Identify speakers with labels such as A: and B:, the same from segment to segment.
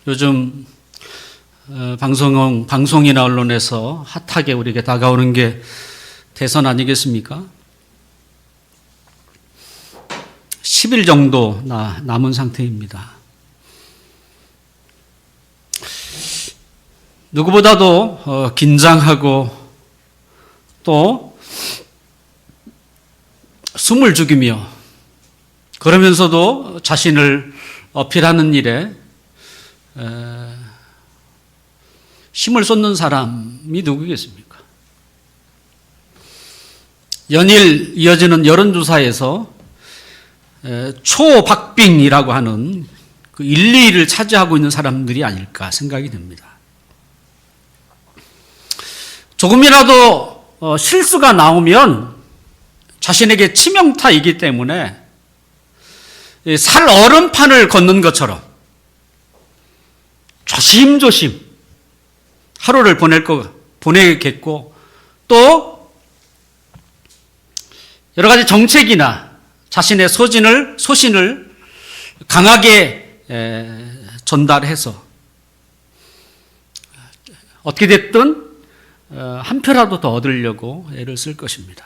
A: 요즘 방송이나 언론에서 핫하게 우리에게 다가오는 게 대선 아니겠습니까? 10일 정도 남은 상태입니다. 누구보다도 긴장하고 또 숨을 죽이며 그러면서도 자신을 어필하는 일에 힘을 쏟는 사람이 누구겠습니까? 연일 이어지는 여론조사에서 초박빙이라고 하는 그 1, 2위를 차지하고 있는 사람들이 아닐까 생각이 듭니다. 조금이라도 실수가 나오면 자신에게 치명타이기 때문에 살 얼음판을 걷는 것처럼 조심조심 하루를 보내겠고 또 여러 가지 정책이나 자신의 소신을 강하게 전달해서 어떻게 됐든 한 표라도 더 얻으려고 애를 쓸 것입니다.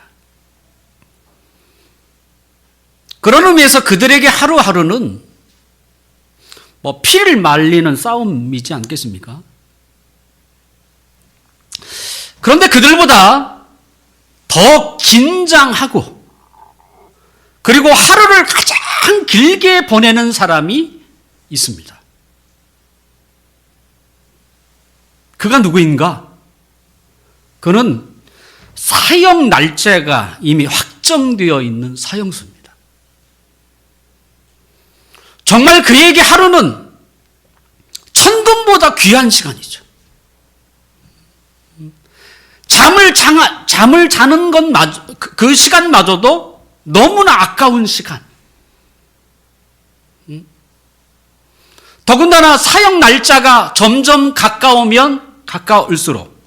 A: 그런 의미에서 그들에게 하루하루는 피를 말리는 싸움이지 않겠습니까? 그런데 그들보다 더 긴장하고 그리고 하루를 가장 길게 보내는 사람이 있습니다. 그가 누구인가? 그는 사형 날짜가 이미 확정되어 있는 사형수입니다. 정말 그에게 하루는 천금보다 귀한 시간이죠. 잠을 자는 그 시간마저도 너무나 아까운 시간. 더군다나 사형 날짜가 점점 가까울수록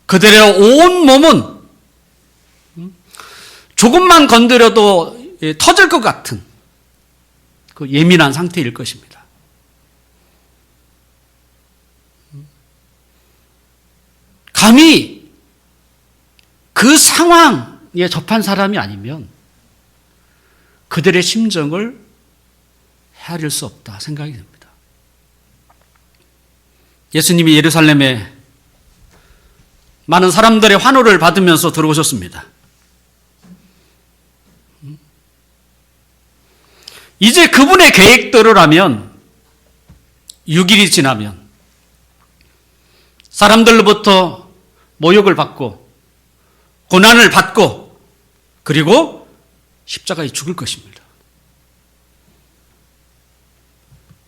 A: 그들의 온 몸은 조금만 건드려도 터질 것 같은 그 예민한 상태일 것입니다. 감히 그 상황에 접한 사람이 아니면 그들의 심정을 헤아릴 수 없다 생각이 듭니다. 예수님이 예루살렘에 많은 사람들의 환호를 받으면서 들어오셨습니다. 이제 그분의 계획대로라면 6일이 지나면 사람들로부터 모욕을 받고 고난을 받고 그리고 십자가에 죽을 것입니다.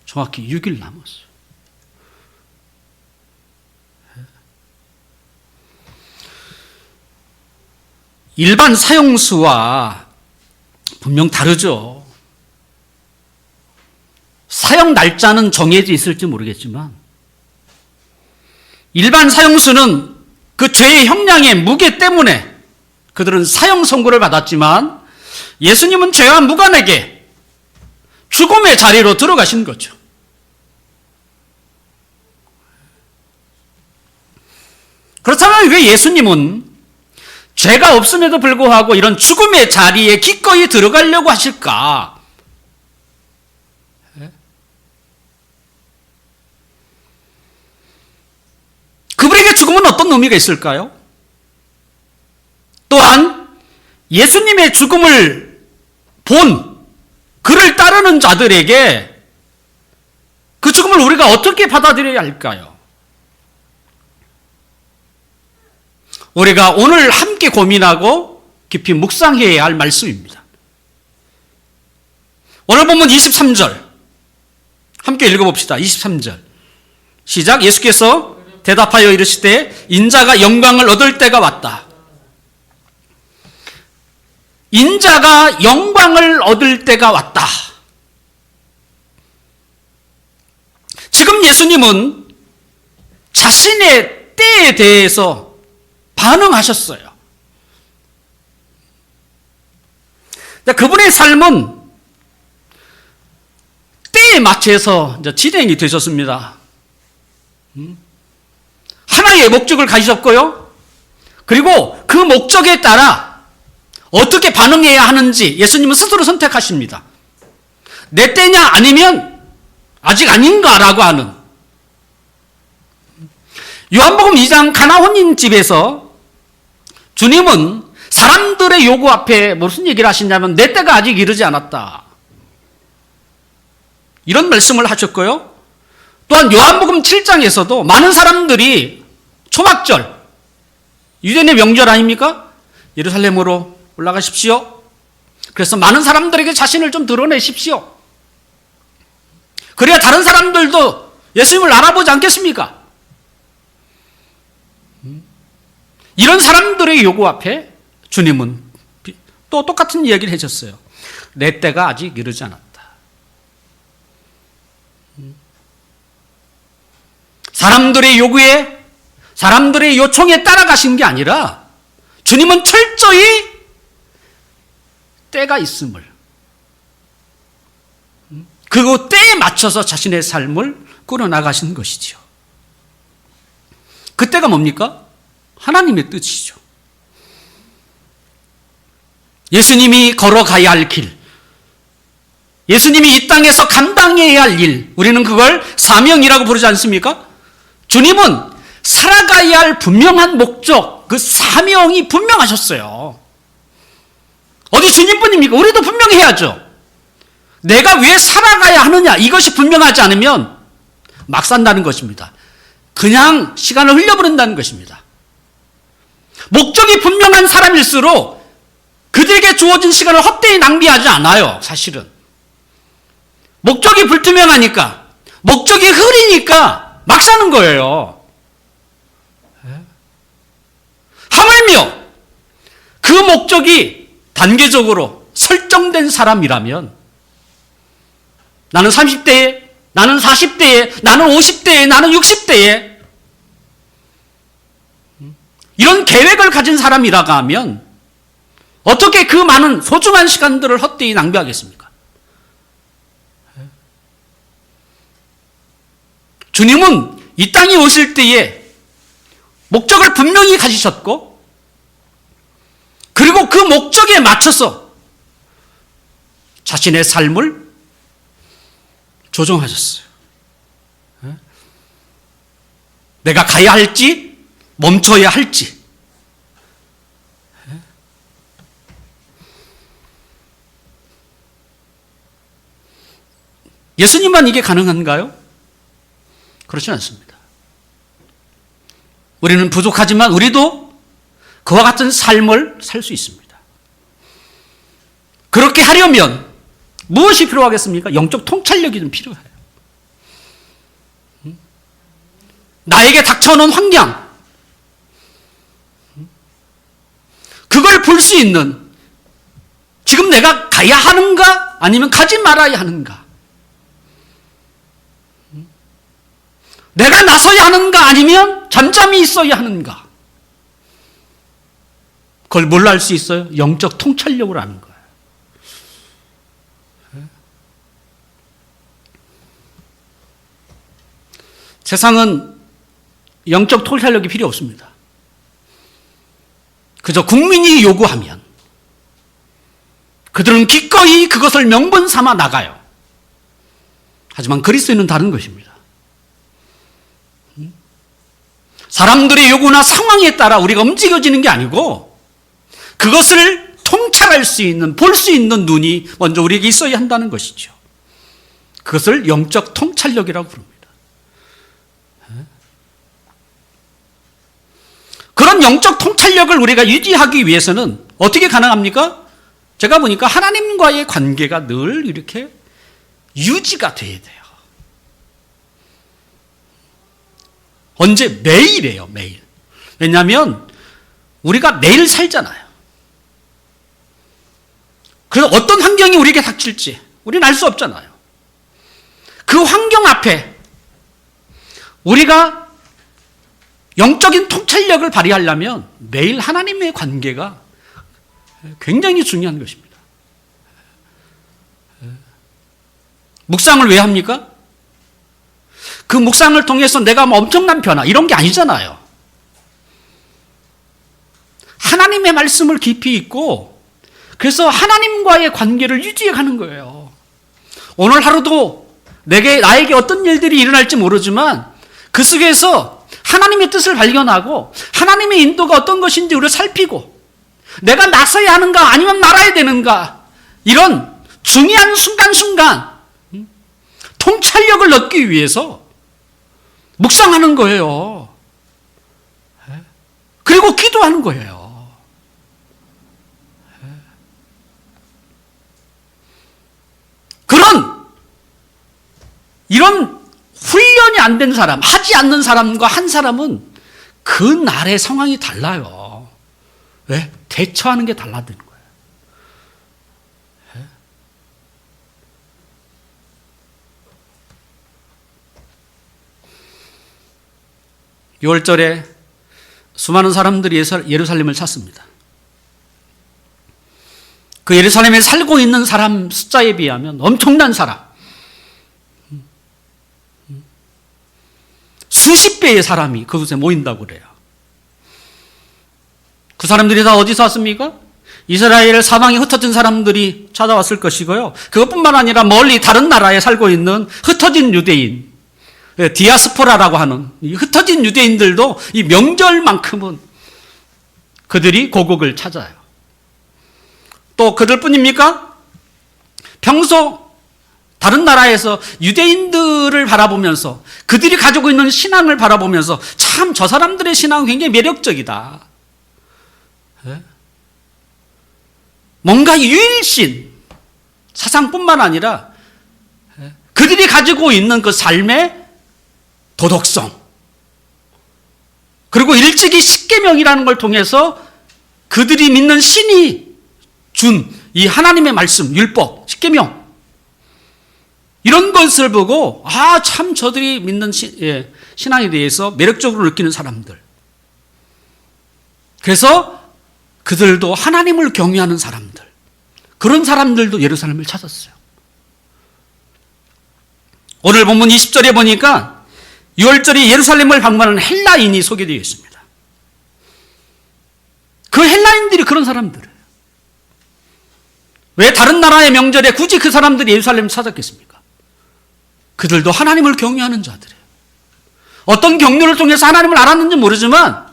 A: 정확히 6일 남았어요. 일반 사형수와 분명 다르죠. 사형 날짜는 정해져 있을지 모르겠지만 일반 사형수는 그 죄의 형량의 무게 때문에 그들은 사형 선고를 받았지만 예수님은 죄와 무관하게 죽음의 자리로 들어가신 거죠. 그렇다면 왜 예수님은 죄가 없음에도 불구하고 이런 죽음의 자리에 기꺼이 들어가려고 하실까? 그분에게 죽음은 어떤 의미가 있을까요? 또한 예수님의 죽음을 본 그를 따르는 자들에게 그 죽음을 우리가 어떻게 받아들여야 할까요? 우리가 오늘 함께 고민하고 깊이 묵상해야 할 말씀입니다. 오늘 본문 23절 함께 읽어봅시다. 23절 시작. 예수께서 대답하여 이르시되 인자가 영광을 얻을 때가 왔다. 인자가 영광을 얻을 때가 왔다. 지금 예수님은 자신의 때에 대해서 반응하셨어요. 그분의 삶은 때에 맞춰서 이제 진행이 되셨습니다. 하나의 목적을 가지셨고요. 그리고 그 목적에 따라 어떻게 반응해야 하는지 예수님은 스스로 선택하십니다. 내 때냐 아니면 아직 아닌가라고 하는. 요한복음 2장 가나 혼인집에서 주님은 사람들의 요구 앞에 무슨 얘기를 하시냐면 내 때가 아직 이르지 않았다. 이런 말씀을 하셨고요. 또한 요한복음 7장에서도 많은 사람들이 초막절, 유대인의 명절 아닙니까? 예루살렘으로 올라가십시오. 그래서 많은 사람들에게 자신을 좀 드러내십시오. 그래야 다른 사람들도 예수님을 알아보지 않겠습니까? 이런 사람들의 요구 앞에 주님은 또 똑같은 이야기를 해줬어요. 내 때가 아직 이르지 않았다. 사람들의 요구에, 사람들의 요청에 따라가신 게 아니라 주님은 철저히 때가 있음을, 그 때에 맞춰서 자신의 삶을 꾸려나가신 것이지요. 그 때가 뭡니까? 하나님의 뜻이죠. 예수님이 걸어가야 할 길, 예수님이 이 땅에서 감당해야 할 일, 우리는 그걸 사명이라고 부르지 않습니까? 주님은 살아가야 할 분명한 목적, 그 사명이 분명하셨어요. 어디 주님뿐입니까? 우리도 분명해야죠. 내가 왜 살아가야 하느냐, 이것이 분명하지 않으면 막 산다는 것입니다. 그냥 시간을 흘려보낸다는 것입니다. 목적이 분명한 사람일수록 그들에게 주어진 시간을 헛되이 낭비하지 않아요, 사실은. 목적이 불투명하니까, 목적이 흐리니까 막 사는 거예요. 하물며 그 목적이 단계적으로 설정된 사람이라면 나는 30대에, 나는 40대에, 나는 50대에, 나는 60대에 이런 계획을 가진 사람이라고 하면 어떻게 그 많은 소중한 시간들을 헛되이 낭비하겠습니까? 주님은 이 땅에 오실 때에 목적을 분명히 가지셨고, 그리고 그 목적에 맞춰서 자신의 삶을 조정하셨어요. 내가 가야 할지, 멈춰야 할지. 예수님만 이게 가능한가요? 그렇지 않습니다. 우리는 부족하지만 우리도 그와 같은 삶을 살 수 있습니다. 그렇게 하려면 무엇이 필요하겠습니까? 영적 통찰력이 좀 필요해요. 나에게 닥쳐오는 환경, 그걸 볼 수 있는, 지금 내가 가야 하는가 아니면 가지 말아야 하는가, 내가 나서야 하는가 아니면 잠잠히 있어야 하는가, 그걸 뭘로 알 수 있어요? 영적 통찰력으로 아는 거예요. 세상은 영적 통찰력이 필요 없습니다. 그저 국민이 요구하면 그들은 기꺼이 그것을 명분 삼아 나가요. 하지만 그리스도인은 다른 것입니다. 사람들의 요구나 상황에 따라 우리가 움직여지는 게 아니고 그것을 통찰할 수 있는, 볼 수 있는 눈이 먼저 우리에게 있어야 한다는 것이죠. 그것을 영적 통찰력이라고 부릅니다. 그런 영적 통찰력을 우리가 유지하기 위해서는 어떻게 가능합니까? 제가 보니까 하나님과의 관계가 늘 이렇게 유지가 돼야 돼요. 언제? 매일이에요, 매일. 왜냐하면 우리가 매일 살잖아요. 그래서 어떤 환경이 우리에게 닥칠지 우리는 알 수 없잖아요. 그 환경 앞에 우리가 영적인 통찰력을 발휘하려면 매일 하나님의 관계가 굉장히 중요한 것입니다. 묵상을 왜 합니까? 그 묵상을 통해서 내가 뭐 엄청난 변화 이런 게 아니잖아요. 하나님의 말씀을 깊이 있고 그래서 하나님과의 관계를 유지해 가는 거예요. 오늘 하루도 나에게 어떤 일들이 일어날지 모르지만 그 속에서 하나님의 뜻을 발견하고 하나님의 인도가 어떤 것인지 우리를 살피고 내가 나서야 하는가 아니면 말아야 되는가 이런 중요한 순간순간 통찰력을 얻기 위해서 묵상하는 거예요. 그리고 기도하는 거예요. 이런 훈련이 안 된 사람, 하지 않는 사람과 한 사람은 그 날의 상황이 달라요. 왜? 대처하는 게 달라지는 거예요. 6월절에 수많은 사람들이 예루살렘을 찾습니다. 그 예루살렘에 살고 있는 사람 숫자에 비하면 엄청난 사람, 수십 배의 사람이 그곳에 모인다고 그래요. 그 사람들이 다 어디서 왔습니까? 이스라엘 사방에 흩어진 사람들이 찾아왔을 것이고요. 그것뿐만 아니라 멀리 다른 나라에 살고 있는 흩어진 유대인, 디아스포라라고 하는 이 흩어진 유대인들도 이 명절만큼은 그들이 고국을 찾아요. 또 그들뿐입니까? 평소 다른 나라에서 유대인들을 바라보면서 그들이 가지고 있는 신앙을 바라보면서 참 저 사람들의 신앙은 굉장히 매력적이다. 뭔가 유일신 사상뿐만 아니라 그들이 가지고 있는 그 삶의 도덕성 그리고 일찍이 십계명이라는 걸 통해서 그들이 믿는 신이 준 이 하나님의 말씀, 율법, 십계명 이런 것을 보고 참 저들이 믿는 신앙에 대해서 매력적으로 느끼는 사람들. 그래서 그들도 하나님을 경외하는 사람들. 그런 사람들도 예루살렘을 찾았어요. 오늘 본문 20절에 보니까 6월절에 예루살렘을 방문하는 헬라인이 소개되어 있습니다. 그 헬라인들이 그런 사람들이에요. 왜 다른 나라의 명절에 굳이 그 사람들이 예루살렘을 찾았겠습니까? 그들도 하나님을 경외하는 자들이에요. 어떤 경륜을 통해서 하나님을 알았는지 모르지만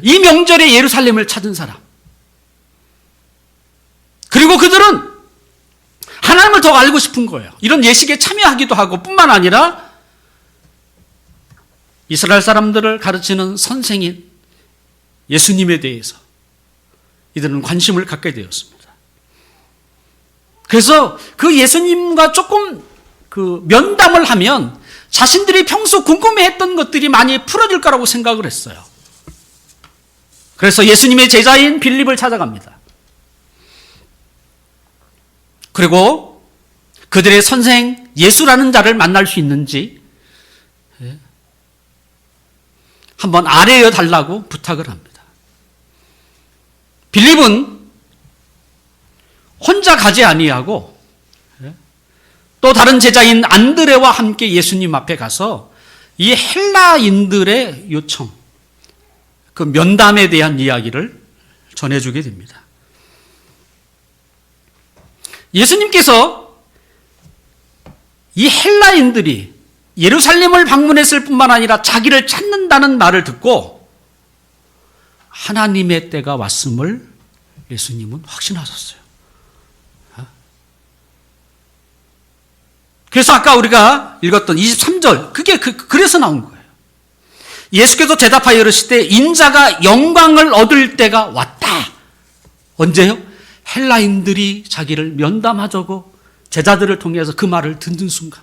A: 이 명절에 예루살렘을 찾은 사람. 그리고 그들은 하나님을 더 알고 싶은 거예요. 이런 예식에 참여하기도 하고 뿐만 아니라 이스라엘 사람들을 가르치는 선생인 예수님에 대해서 이들은 관심을 갖게 되었습니다. 그래서 그 예수님과 조금 면담을 하면 자신들이 평소 궁금해했던 것들이 많이 풀어질 거라고 생각을 했어요. 그래서 예수님의 제자인 빌립을 찾아갑니다. 그리고 그들의 선생 예수라는 자를 만날 수 있는지 한번 아뢰어 달라고 부탁을 합니다. 빌립은 혼자 가지 아니하고 또 다른 제자인 안드레와 함께 예수님 앞에 가서 이 헬라인들의 요청, 그 면담에 대한 이야기를 전해주게 됩니다. 예수님께서 이 헬라인들이 예루살렘을 방문했을 뿐만 아니라 자기를 찾는다는 말을 듣고 하나님의 때가 왔음을 예수님은 확신하셨어요. 그래서 아까 우리가 읽었던 23절, 그게 그래서 나온 거예요. 예수께서 대답하여 이르시되 인자가 영광을 얻을 때가 왔다. 언제요? 헬라인들이 자기를 면담하자고 제자들을 통해서 그 말을 듣는 순간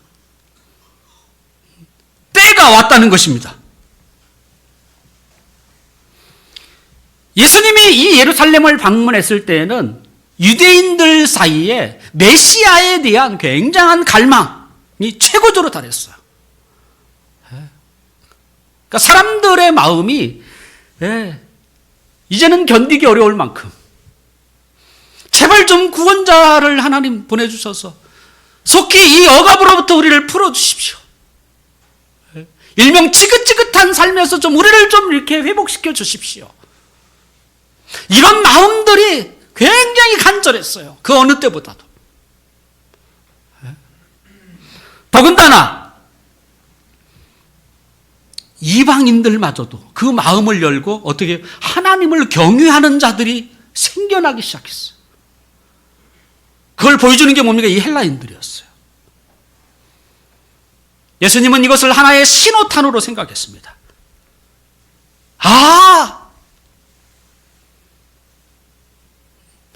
A: 때가 왔다는 것입니다. 예수님이 이 예루살렘을 방문했을 때에는 유대인들 사이에 메시아에 대한 굉장한 갈망이 최고조로 달했어요. 그러니까 사람들의 마음이 이제는 견디기 어려울 만큼 제발 좀 구원자를 하나님 보내주셔서 속히 이 억압으로부터 우리를 풀어주십시오. 일명 지긋지긋한 삶에서 좀 우리를 좀 이렇게 회복시켜 주십시오. 이런 마음들이 굉장히 간절했어요. 그 어느 때보다도. 더군다나 이방인들마저도 그 마음을 열고 어떻게 하나님을 경외하는 자들이 생겨나기 시작했어요. 그걸 보여주는 게 뭡니까? 이 헬라인들이었어요. 예수님은 이것을 하나의 신호탄으로 생각했습니다.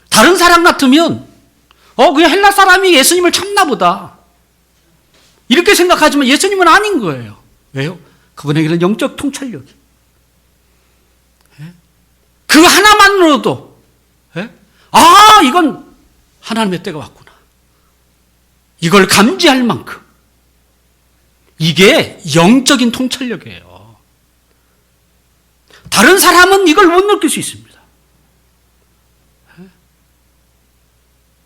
A: 다른 사람 같으면 그냥 헬라 사람이 예수님을 찾나 보다 이렇게 생각하지만 예수님은 아닌 거예요. 왜요? 그분에게는 영적 통찰력이, 그 하나만으로도 이건 하나님의 때가 왔구나, 이걸 감지할 만큼 이게 영적인 통찰력이에요. 다른 사람은 이걸 못 느낄 수 있습니다.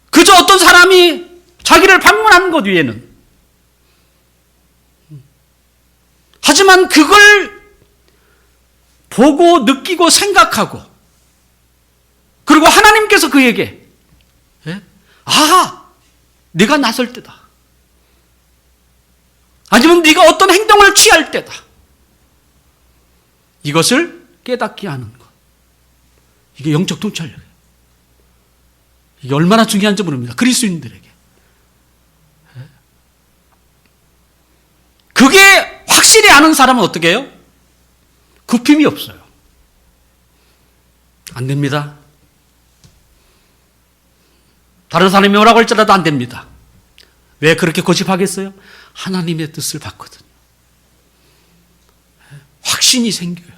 A: 그저 어떤 사람이 자기를 방문한 것 위에는, 하지만 그걸 보고 느끼고 생각하고, 그리고 하나님께서 그에게 네가 나설 때다, 아니면 네가 어떤 행동을 취할 때다, 이것을 깨닫게 하는 것, 이게 영적 통찰력이에요. 이게 얼마나 중요한지 모릅니다. 그리스도인들에게. 그게 확실히 아는 사람은 어떻게 해요? 굽힘이 없어요. 안 됩니다. 다른 사람이 뭐라고 할지라도 안 됩니다. 왜 그렇게 고집하겠어요? 하나님의 뜻을 받거든요. 확신이 생겨요.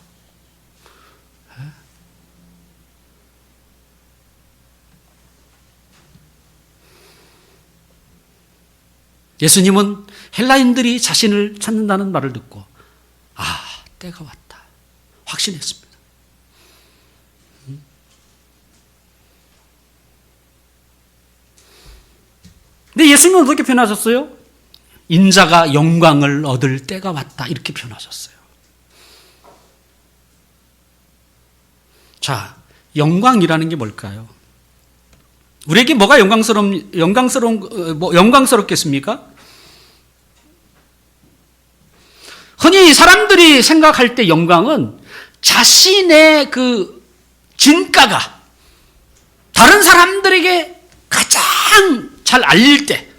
A: 예수님은 헬라인들이 자신을 찾는다는 말을 듣고 때가 왔다 확신했습니다. 근데 예수님은 어떻게 표현하셨어요? 인자가 영광을 얻을 때가 왔다 이렇게 표현하셨어요. 자, 영광이라는 게 뭘까요? 우리에게 뭐가 영광스럽겠습니까? 흔히 사람들이 생각할 때 영광은 자신의 그 진가가 다른 사람들에게 가장 잘 알릴 때,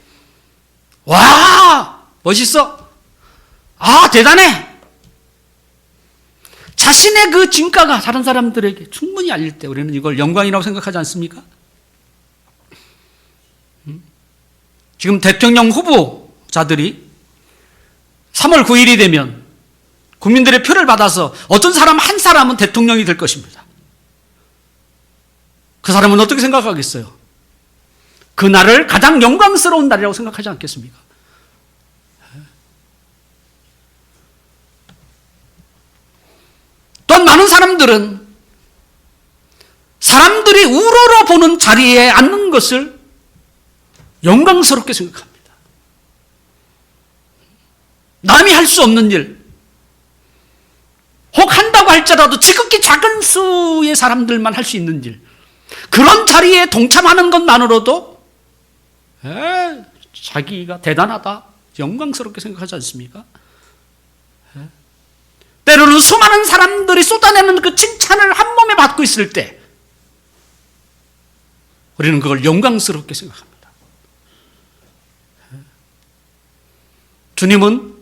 A: 와, 멋있어. 대단해. 자신의 그 진가가 다른 사람들에게 충분히 알릴 때 우리는 이걸 영광이라고 생각하지 않습니까? 지금 대통령 후보자들이 3월 9일이 되면 국민들의 표를 받아서 어떤 사람 한 사람은 대통령이 될 것입니다. 그 사람은 어떻게 생각하겠어요? 그 날을 가장 영광스러운 날이라고 생각하지 않겠습니까? 또한 많은 사람들은 사람들이 우러러 보는 자리에 앉는 것을 영광스럽게 생각합니다. 남이 할 수 없는 일, 혹 한다고 할지라도 지극히 작은 수의 사람들만 할 수 있는 일, 그런 자리에 동참하는 것만으로도 자기가 대단하다, 영광스럽게 생각하지 않습니까? 때로는 수많은 사람들이 쏟아내는 그 칭찬을 한 몸에 받고 있을 때 우리는 그걸 영광스럽게 생각합니다. 주님은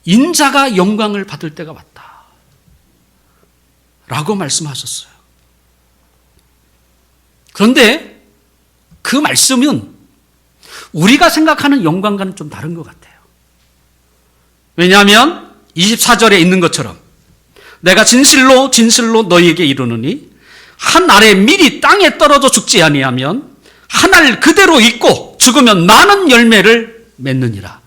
A: 인자가 영광을 받을 때가 왔다 라고 말씀하셨어요. 그런데 그 말씀은 우리가 생각하는 영광과는 좀 다른 것 같아요. 왜냐하면 24절에 있는 것처럼 내가 진실로 진실로 너희에게 이르노니 한 알의 밀이 땅에 떨어져 죽지 아니하면 한 알 그대로 있고 죽으면 많은 열매를 맺느니라.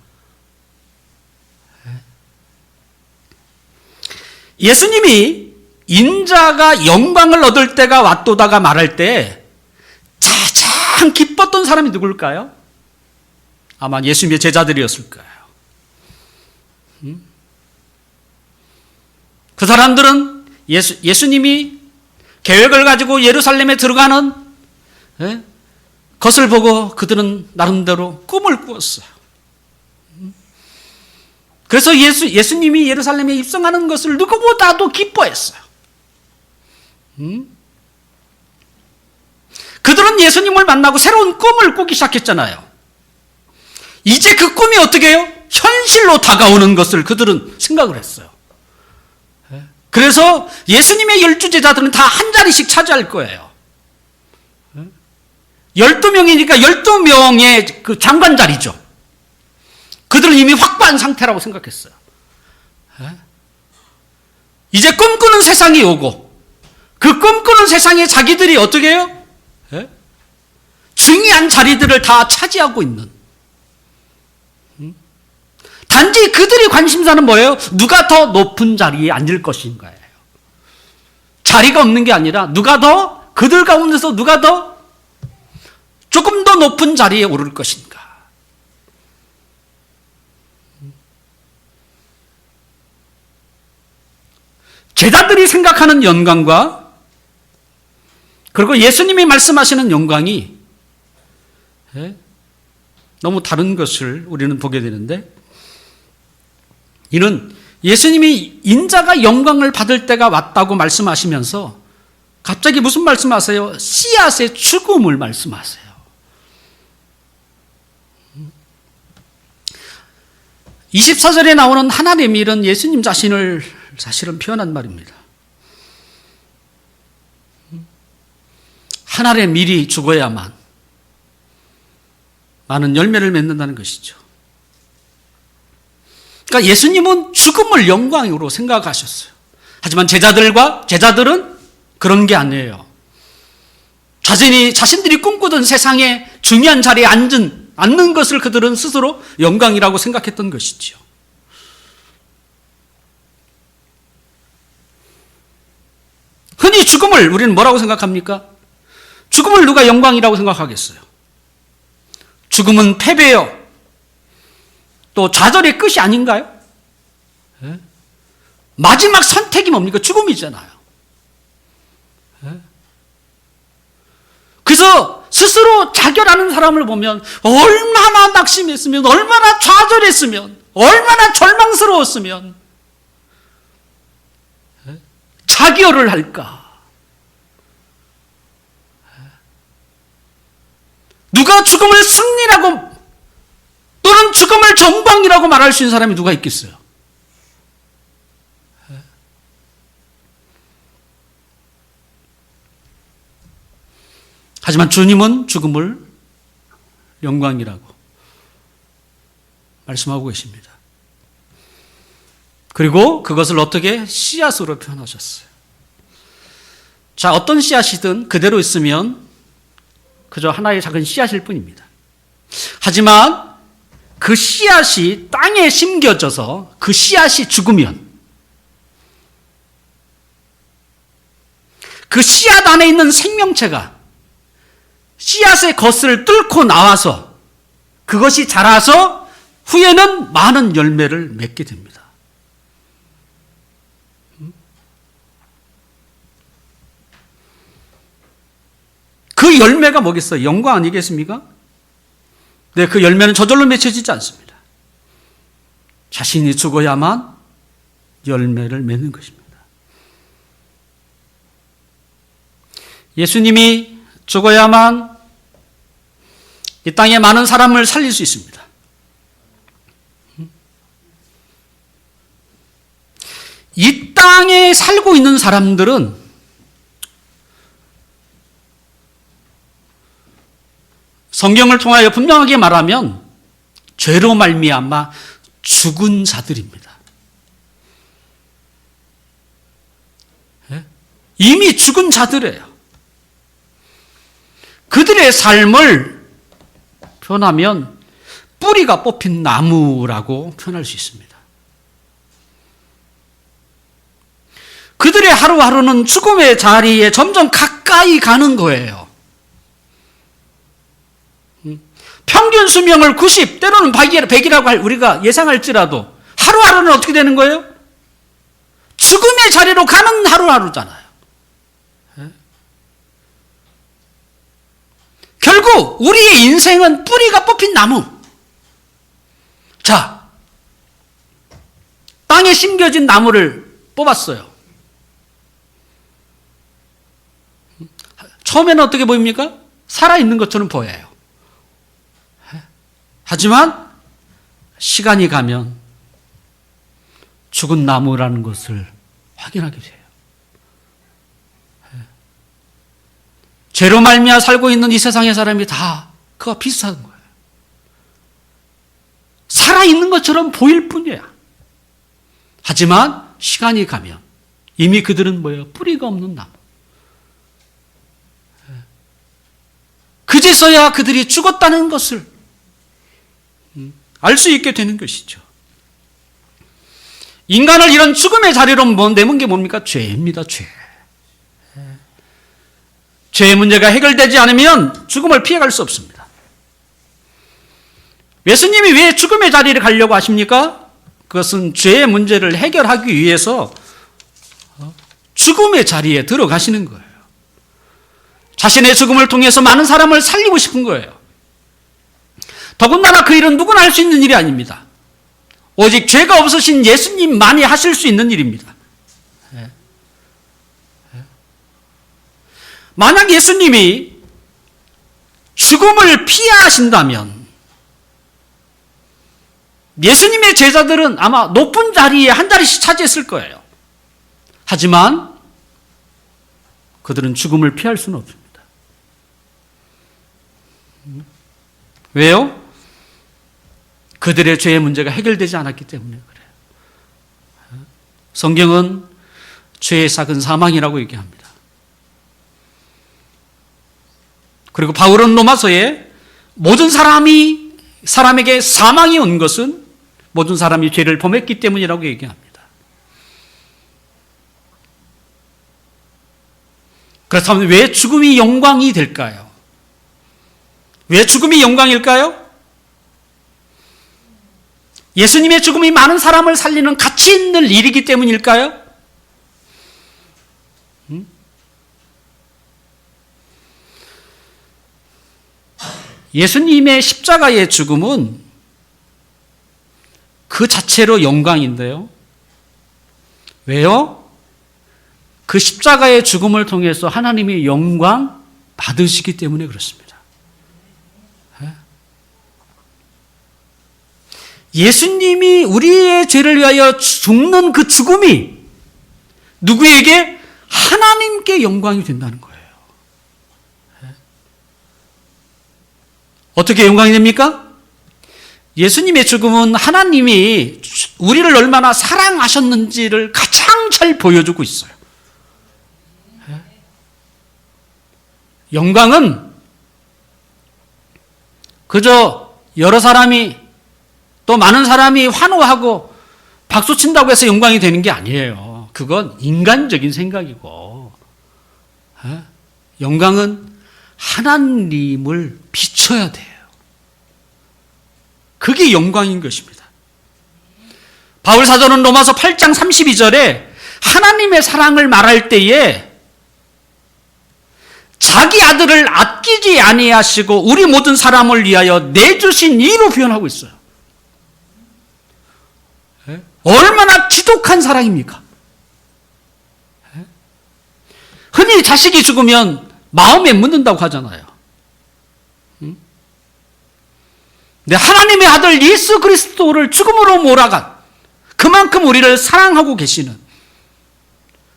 A: 예수님이 인자가 영광을 얻을 때가 왔도다가 말할 때 가장 기뻤던 사람이 누굴까요? 아마 예수님의 제자들이었을 거예요. 그 사람들은 예수님이 계획을 가지고 예루살렘에 들어가는 것을 보고 그들은 나름대로 꿈을 꾸었어요. 그래서 예수님이 예루살렘에 입성하는 것을 누구보다도 기뻐했어요. 그들은 예수님을 만나고 새로운 꿈을 꾸기 시작했잖아요. 이제 그 꿈이 어떻게 해요? 현실로 다가오는 것을 그들은 생각을 했어요. 그래서 예수님의 12제자들은 다 한 자리씩 차지할 거예요. 12명이니까 12명의 그 장관 자리죠. 그들은 이미 확보한 상태라고 생각했어요. 이제 꿈꾸는 세상이 오고 그 꿈꾸는 세상에 자기들이 어떻게 해요? 중요한 자리들을 다 차지하고 있는. 단지 그들의 관심사는 뭐예요? 누가 더 높은 자리에 앉을 것인가예요. 자리가 없는 게 아니라 그들 가운데서 누가 더 조금 더 높은 자리에 오를 것인가. 제자들이 생각하는 영광과 그리고 예수님이 말씀하시는 영광이 너무 다른 것을 우리는 보게 되는데, 이는 예수님이 인자가 영광을 받을 때가 왔다고 말씀하시면서 갑자기 무슨 말씀하세요? 씨앗의 죽음을 말씀하세요. 24절에 나오는 하나님의 일은 예수님 자신을 사실은 표현한 말입니다. 하나님의 밀이 죽어야만 많은 열매를 맺는다는 것이죠. 그러니까 예수님은 죽음을 영광으로 생각하셨어요. 하지만 제자들은 그런 게 아니에요. 자신들이 꿈꾸던 세상에 중요한 자리에 앉는 것을 그들은 스스로 영광이라고 생각했던 것이죠. 흔히 죽음을 우리는 뭐라고 생각합니까? 죽음을 누가 영광이라고 생각하겠어요? 죽음은 패배요. 또 좌절의 끝이 아닌가요? 마지막 선택이 뭡니까? 죽음이잖아요. 그래서 스스로 자결하는 사람을 보면 얼마나 낙심했으면, 얼마나 좌절했으면, 얼마나 절망스러웠으면 자결을 할까? 누가 죽음을 승리라고 또는 죽음을 정방이라고 말할 수 있는 사람이 누가 있겠어요? 하지만 주님은 죽음을 영광이라고 말씀하고 계십니다. 그리고 그것을 어떻게? 씨앗으로 표현하셨어요. 자, 어떤 씨앗이든 그대로 있으면 그저 하나의 작은 씨앗일 뿐입니다. 하지만 그 씨앗이 땅에 심겨져서 그 씨앗이 죽으면 그 씨앗 안에 있는 생명체가 씨앗의 겉을 뚫고 나와서 그것이 자라서 후에는 많은 열매를 맺게 됩니다. 그 열매가 뭐겠어요? 영광 아니겠습니까? 네, 그 열매는 저절로 맺혀지지 않습니다. 자신이 죽어야만 열매를 맺는 것입니다. 예수님이 죽어야만 이 땅에 많은 사람을 살릴 수 있습니다. 이 땅에 살고 있는 사람들은 성경을 통하여 분명하게 말하면 죄로 말미암아 죽은 자들입니다. 이미 죽은 자들이에요. 그들의 삶을 표현하면 뿌리가 뽑힌 나무라고 표현할 수 있습니다. 그들의 하루하루는 죽음의 자리에 점점 가까이 가는 거예요. 평균 수명을 90, 때로는 100이라고 우리가 예상할지라도 하루하루는 어떻게 되는 거예요? 죽음의 자리로 가는 하루하루잖아요. 결국 우리의 인생은 뿌리가 뽑힌 나무. 자, 땅에 심겨진 나무를 뽑았어요. 처음에는 어떻게 보입니까? 살아있는 것처럼 보여요. 하지만 시간이 가면 죽은 나무라는 것을 확인하게 돼요. 죄로 말미암아 살고 있는 이 세상의 사람이 다 그와 비슷한 거예요. 살아있는 것처럼 보일 뿐이야. 하지만 시간이 가면 이미 그들은 뭐예요? 뿌리가 없는 나무. 그제서야 그들이 죽었다는 것을 알 수 있게 되는 것이죠. 인간을 이런 죽음의 자리로 내몬 게 뭡니까? 죄입니다. 죄. 죄의 문제가 해결되지 않으면 죽음을 피해갈 수 없습니다. 예수님이 왜 죽음의 자리를 가려고 하십니까? 그것은 죄의 문제를 해결하기 위해서 죽음의 자리에 들어가시는 거예요. 자신의 죽음을 통해서 많은 사람을 살리고 싶은 거예요. 더군다나 그 일은 누구나 할 수 있는 일이 아닙니다. 오직 죄가 없으신 예수님만이 하실 수 있는 일입니다. 만약 예수님이 죽음을 피하신다면 예수님의 제자들은 아마 높은 자리에 한 자리씩 차지했을 거예요. 하지만 그들은 죽음을 피할 수는 없습니다. 왜요? 그들의 죄의 문제가 해결되지 않았기 때문에 그래요. 성경은 죄의 삭은 사망이라고 얘기합니다. 그리고 바울은 로마서에 모든 사람에게 사망이 온 것은 모든 사람이 죄를 범했기 때문이라고 얘기합니다. 그렇다면 왜 죽음이 영광이 될까요? 왜 죽음이 영광일까요? 예수님의 죽음이 많은 사람을 살리는 가치 있는 일이기 때문일까요? 예수님의 십자가의 죽음은 그 자체로 영광인데요. 왜요? 그 십자가의 죽음을 통해서 하나님이 영광 받으시기 때문에 그렇습니다. 예수님이 우리의 죄를 위하여 죽는 그 죽음이 누구에게? 하나님께 영광이 된다는 거예요. 어떻게 영광이 됩니까? 예수님의 죽음은 하나님이 우리를 얼마나 사랑하셨는지를 가장 잘 보여주고 있어요. 영광은 그저 여러 사람이 또 많은 사람이 환호하고 박수친다고 해서 영광이 되는 게 아니에요. 그건 인간적인 생각이고, 영광은 하나님을 비춰야 돼요. 그게 영광인 것입니다. 바울 사도는 로마서 8장 32절에 하나님의 사랑을 말할 때에 자기 아들을 아끼지 아니하시고 우리 모든 사람을 위하여 내주신 이로 표현하고 있어요. 얼마나 지독한 사랑입니까? 흔히 자식이 죽으면 마음에 묻는다고 하잖아요. 근데 하나님의 아들 예수 그리스도를 죽음으로 몰아간 그만큼 우리를 사랑하고 계시는,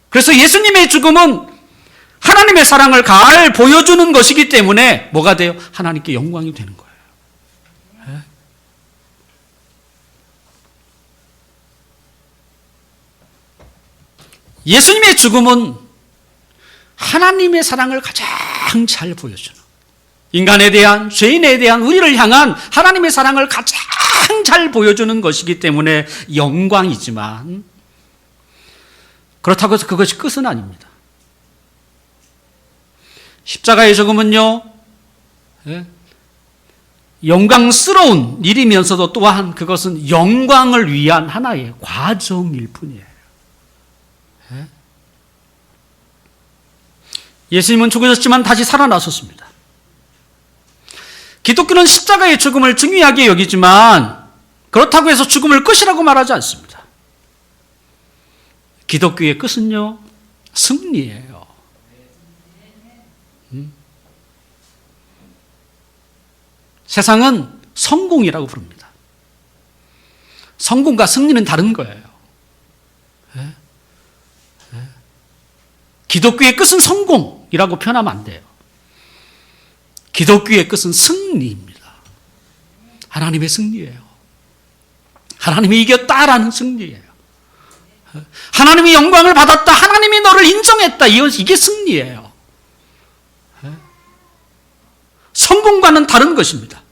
A: 그래서 예수님의 죽음은 하나님의 사랑을 잘 보여주는 것이기 때문에 뭐가 돼요? 하나님께 영광이 되는 거예요. 예수님의 죽음은 하나님의 사랑을 가장 잘 보여주는, 인간에 대한, 죄인에 대한, 우리를 향한 하나님의 사랑을 가장 잘 보여주는 것이기 때문에 영광이지만, 그렇다고 해서 그것이 끝은 아닙니다. 십자가의 죽음은요, 영광스러운 일이면서도 또한 그것은 영광을 위한 하나의 과정일 뿐이에요. 예수님은 죽으셨지만 다시 살아나셨습니다. 기독교는 십자가의 죽음을 중요하게 여기지만 그렇다고 해서 죽음을 끝이라고 말하지 않습니다. 기독교의 끝은요, 승리예요. 세상은 성공이라고 부릅니다. 성공과 승리는 다른 거예요. 기독교의 끝은 성공이라고 표현하면 안 돼요. 기독교의 끝은 승리입니다. 하나님의 승리예요. 하나님이 이겼다라는 승리예요. 하나님이 영광을 받았다. 하나님이 너를 인정했다. 이게 승리예요. 성공과는 다른 것입니다.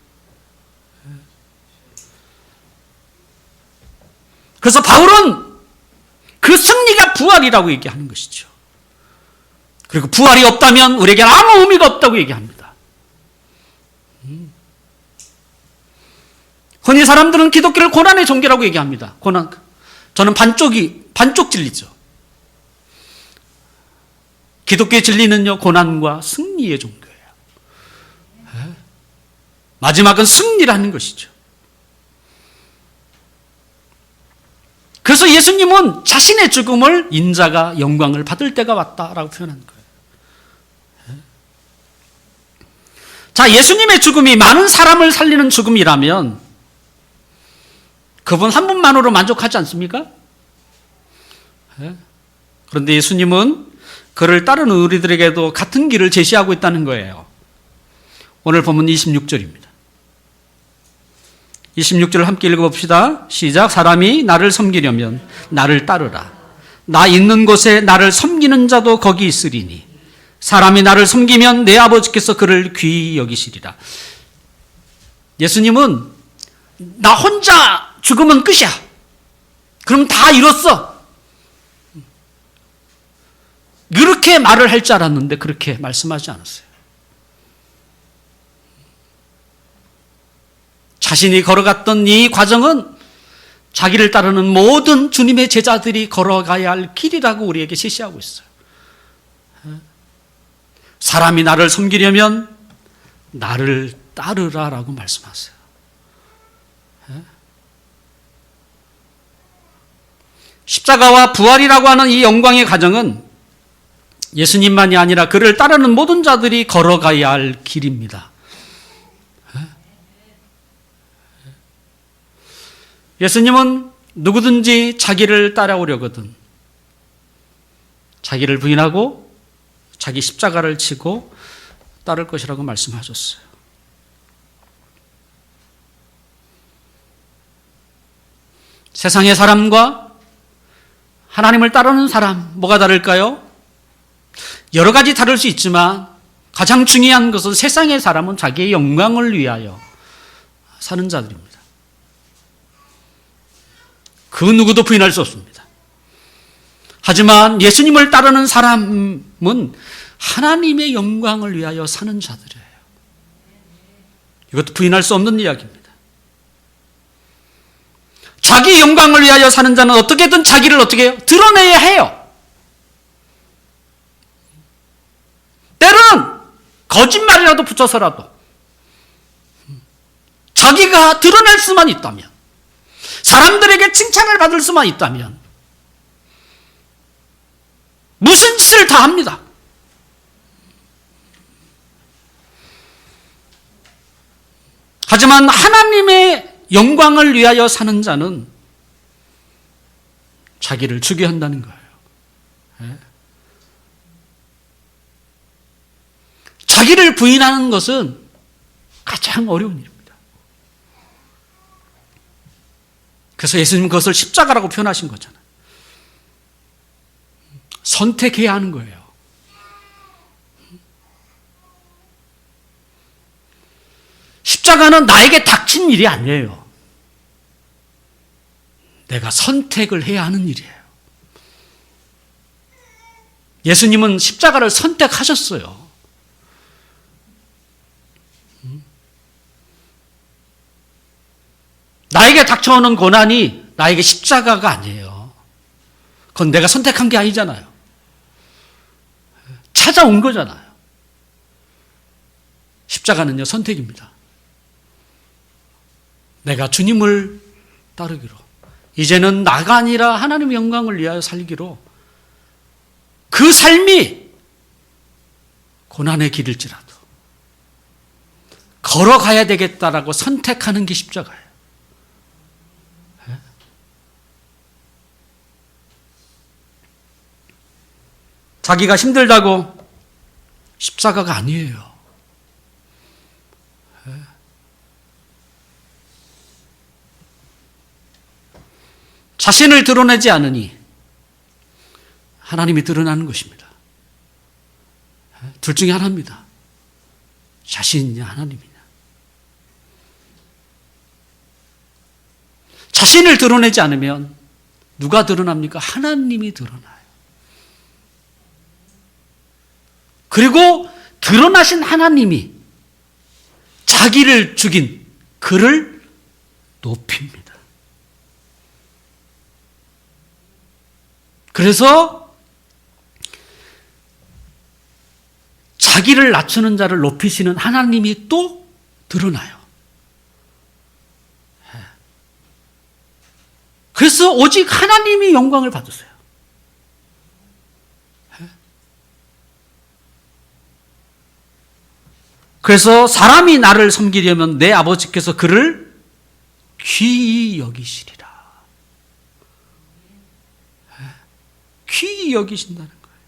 A: 그래서 바울은 그 승리가 부활이라고 얘기하는 것이죠. 그리고 부활이 없다면 우리에게 아무 의미가 없다고 얘기합니다. 흔히 사람들은 기독교를 고난의 종교라고 얘기합니다. 고난. 저는 반쪽 진리죠. 기독교의 진리는요, 고난과 승리의 종교예요. 마지막은 승리라는 것이죠. 그래서 예수님은 자신의 죽음을 인자가 영광을 받을 때가 왔다라고 표현한 거예요. 자, 예수님의 죽음이 많은 사람을 살리는 죽음이라면 그분 한 분만으로 만족하지 않습니까? 그런데 예수님은 그를 따르는 우리들에게도 같은 길을 제시하고 있다는 거예요. 오늘 본문 26절입니다. 26절을 함께 읽어봅시다. 시작. 사람이 나를 섬기려면 나를 따르라. 나 있는 곳에 나를 섬기는 자도 거기 있으리니 사람이 나를 섬기면 내 아버지께서 그를 귀히 여기시리라. 예수님은 나 혼자 죽으면 끝이야. 그럼 다 이뤘어. 이렇게 말을 할 줄 알았는데 그렇게 말씀하지 않았어요. 자신이 걸어갔던 이 과정은 자기를 따르는 모든 주님의 제자들이 걸어가야 할 길이라고 우리에게 제시하고 있어요. 사람이 나를 섬기려면 나를 따르라라고 말씀하세요. 십자가와 부활이라고 하는 이 영광의 과정은 예수님만이 아니라 그를 따르는 모든 자들이 걸어가야 할 길입니다. 예수님은 누구든지 자기를 따라오려거든 자기를 부인하고 자기 십자가를 치고 따를 것이라고 말씀하셨어요. 세상의 사람과 하나님을 따르는 사람, 뭐가 다를까요? 여러 가지 다를 수 있지만 가장 중요한 것은 세상의 사람은 자기의 영광을 위하여 사는 자들입니다. 그 누구도 부인할 수 없습니다. 하지만 예수님을 따르는 사람은 하나님의 영광을 위하여 사는 자들이에요. 이것도 부인할 수 없는 이야기입니다. 자기 영광을 위하여 사는 자는 어떻게든 자기를 어떻게 해요? 드러내야 해요. 때로는 거짓말이라도 붙여서라도 자기가 드러낼 수만 있다면, 사람들에게 칭찬을 받을 수만 있다면 무슨 짓을 다 합니다. 하지만 하나님의 영광을 위하여 사는 자는 자기를 죽여야 한다는 거예요. 자기를 부인하는 것은 가장 어려운 일입니다. 그래서 예수님은 그것을 십자가라고 표현하신 거잖아요. 선택해야 하는 거예요. 십자가는 나에게 닥친 일이 아니에요. 내가 선택을 해야 하는 일이에요. 예수님은 십자가를 선택하셨어요. 나에게 닥쳐오는 고난이 나에게 십자가가 아니에요. 그건 내가 선택한 게 아니잖아요. 찾아온 거잖아요. 십자가는요, 선택입니다. 내가 주님을 따르기로, 이제는 나가 아니라 하나님의 영광을 위하여 살기로, 그 삶이 고난의 길일지라도 걸어가야 되겠다라고 선택하는 게 십자가예요. 자기가 힘들다고 십자가가 아니에요. 자신을 드러내지 않으니 하나님이 드러나는 것입니다. 둘 중에 하나입니다. 자신이냐 하나님이냐. 자신을 드러내지 않으면 누가 드러납니까? 하나님이 드러나요. 그리고 드러나신 하나님이 자기를 죽인 그를 높입니다. 그래서 자기를 낮추는 자를 높이시는 하나님이 또 드러나요. 그래서 오직 하나님이 영광을 받으세요. 그래서 사람이 나를 섬기려면 내 아버지께서 그를 귀히 여기시리라. 귀히 여기신다는 거예요.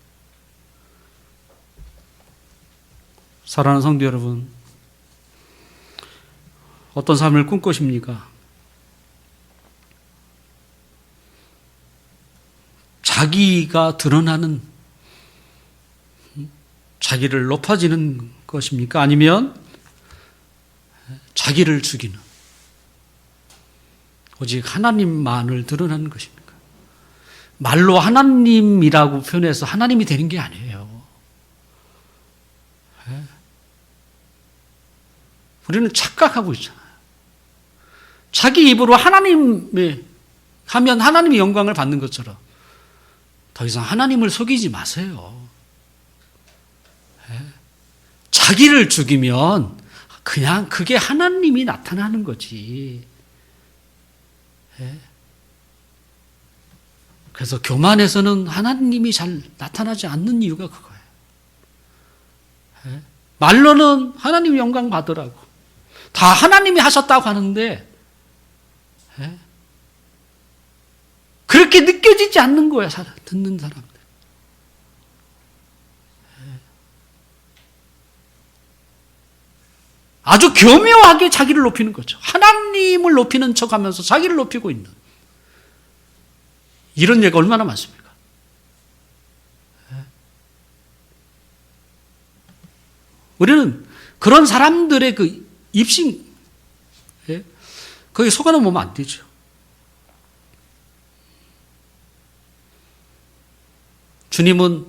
A: 사랑하는 성도 여러분, 어떤 삶을 꿈꾸십니까? 자기가 드러나는, 자기를 높아지는 것입니까? 아니면 자기를 죽이는, 오직 하나님만을 드러나는 것입니까? 말로 하나님이라고 표현해서 하나님이 되는 게 아니에요. 우리는 착각하고 있잖아요. 자기 입으로 하나님이 하면 하나님의 영광을 받는 것처럼 더 이상 하나님을 속이지 마세요. 자기를 죽이면 그냥 그게 하나님이 나타나는 거지. 그래서 교만에서는 하나님이 잘 나타나지 않는 이유가 그거예요. 말로는 하나님 영광 받으라고, 다 하나님이 하셨다고 하는데 그렇게 느껴지지 않는 거야, 듣는 사람들. 아주 교묘하게 자기를 높이는 거죠. 하나님을 높이는 척하면서 자기를 높이고 있는 이런 예가 얼마나 많습니까? 우리는 그런 사람들의 그 입신, 거기 속아 넘으면 안 되죠. 주님은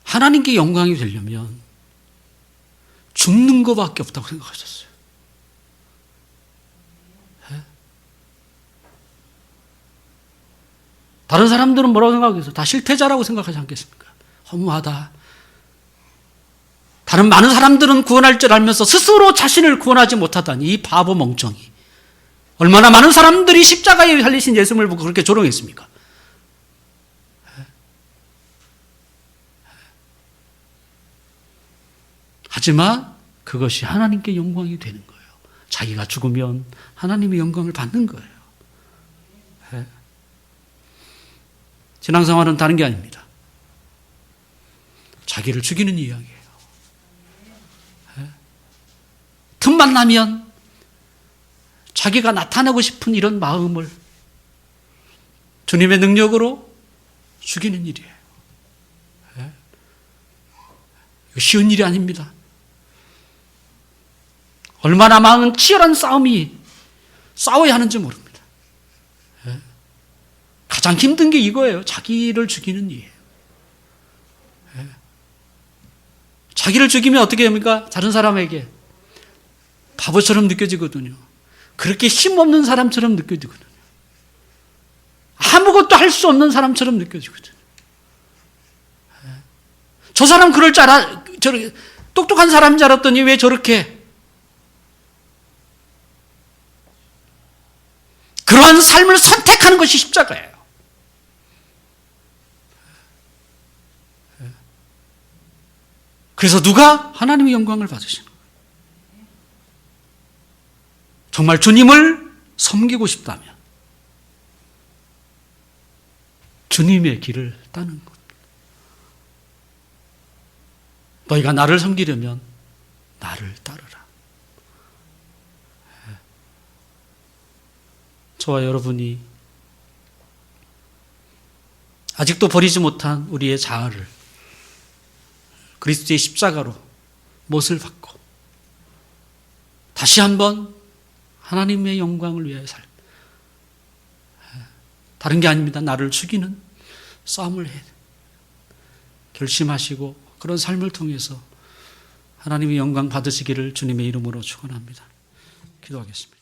A: 하나님께 영광이 되려면 죽는 것밖에 없다고 생각하셨어요. 다른 사람들은 뭐라고 생각하겠어요? 다 실패자라고 생각하지 않겠습니까? 허무하다. 다른 많은 사람들은 구원할 줄 알면서 스스로 자신을 구원하지 못하다니, 이 바보 멍청이. 얼마나 많은 사람들이 십자가에 달리신 예수님을 보고 그렇게 조롱했습니까? 하지만 그것이 하나님께 영광이 되는 거예요. 자기가 죽으면 하나님의 영광을 받는 거예요. 신앙생활은 다른 게 아닙니다. 자기를 죽이는 이야기예요. 틈만 나면 자기가 나타내고 싶은 이런 마음을 주님의 능력으로 죽이는 일이에요. 쉬운 일이 아닙니다. 얼마나 많은 치열한 싸워야 하는지 모릅니다. 가장 힘든 게 이거예요. 자기를 죽이는 일이에요. 자기를 죽이면 어떻게 됩니까? 다른 사람에게 바보처럼 느껴지거든요. 그렇게 힘없는 사람처럼 느껴지거든요. 아무것도 할 수 없는 사람처럼 느껴지거든요. 저 사람 그럴 줄 저렇게 똑똑한 사람인 줄 알았더니 왜 저렇게 그러한 삶을 선택하는 것이 십자가예요. 그래서 누가 하나님의 영광을 받으시는 거예요. 정말 주님을 섬기고 싶다면 주님의 길을 따는 것. 너희가 나를 섬기려면 나를 따르라. 저와 여러분이 아직도 버리지 못한 우리의 자아를 그리스도의 십자가로 못을 받고 다시 한번 하나님의 영광을 위하여 다른 게 아닙니다. 나를 죽이는 싸움을 결심하시고 그런 삶을 통해서 하나님의 영광 받으시기를 주님의 이름으로 축원합니다. 기도하겠습니다.